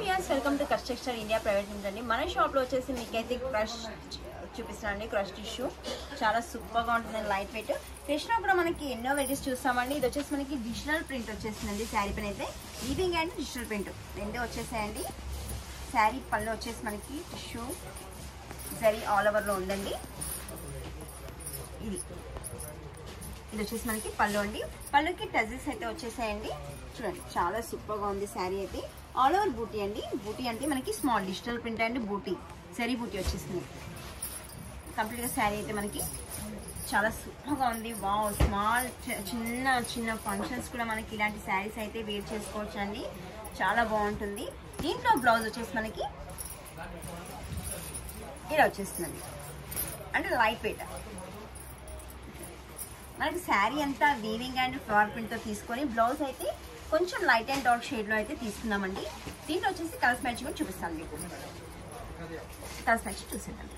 Viewers welcome to crush textile India private limited అండి. మన షాప్లో వచ్చేసి మీకైతే క్రష్ చూపిస్తానండి. క్రష్ టిష్యూ చాలా సూపర్గా ఉంటుందండి, లైట్ వెయిట్. క్రష్లో కూడా మనకి ఎన్నో వెరైటీస్ చూస్తామండి. ఇది వచ్చేసి మనకి డిజిటల్ ప్రింట్ వచ్చేసిందండి. శారీ పైన అయితే వీవింగ్ అండ్ డిజిటల్ ప్రింట్ రెండే వచ్చేసాయండి. శారీ పళ్ళు వచ్చేసి మనకి టిష్యూ జరీ ఆల్ ఓవర్లో ఉందండి. ఇది వచ్చేసి మనకి పళ్ళు అండి. పళ్ళుకి టజెస్ అయితే వచ్చేసాయండి. చూడండి చాలా సూపర్గా ఉంది శారీ అయితే. ఆల్ ఓవర్ బూటీ అండి. బూటీ అంటే మనకి స్మాల్ డిజిటల్ ప్రింట్ అండ్ బూటీ జరీ బూటీ వచ్చేసింది. కంప్లీట్గా శారీ అయితే మనకి చాలా సూపర్గా ఉంది. వావ్, స్మాల్ చిన్న చిన్న ఫంక్షన్స్ కూడా మనకి ఇలాంటి శారీస్ అయితే వేర్ చేసుకోవచ్చు అండి. చాలా బాగుంటుంది. దీంట్లో బ్లౌజ్ వచ్చేసి మనకి ఇలా వచ్చేస్తుందండి, అంటే లైట్ వెయిట్. మనకి శారీ అంతా వీవింగ్ అండ్ ఫ్లవర్ ప్రింట్తో తీసుకొని బ్లౌజ్ అయితే కొంచెం లైట్ అండ్ డార్క్ షేడ్లో అయితే తీసుకున్నామండి. దీంట్లో వచ్చేసి కలర్స్ మ్యాచింగ్ కూడా చూపిస్తాను మీకు. కలర్స్ మ్యాచింగ్ చూసేద్దాం.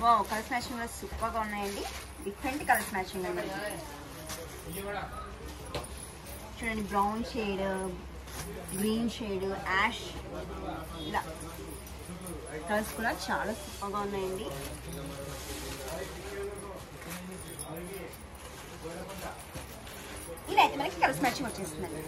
వావ్, కలర్స్ మ్యాచింగ్ కూడా సూపర్గా ఉన్నాయండి. డిఫరెంట్ కలర్స్ మ్యాచింగ్ అండి. చూడండి, brown shade, green shade, ash, ఇలా కలర్స్ కూడా చాలా సూపర్గా ఉన్నాయండి. ఇలా అయితే మనకి కలర్స్ మ్యాచింగ్ వచ్చేస్తుందండి.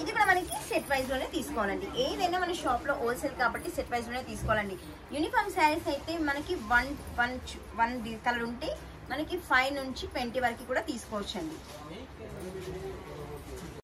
ఇది కూడా మనకి సెట్ వైజ్ లోనే తీసుకోవాలండి. ఏదైనా మన షాప్ లో హోల్సేల్ కాబట్టి సెట్ వైజ్ లోనే తీసుకోవాలండి. యూనిఫామ్ శారీస్ అయితే మనకి వన్ కలర్ ఉంటే మనకి 5 నుంచి 20 వరకు కూడా తీసుకోవచ్చు అండి.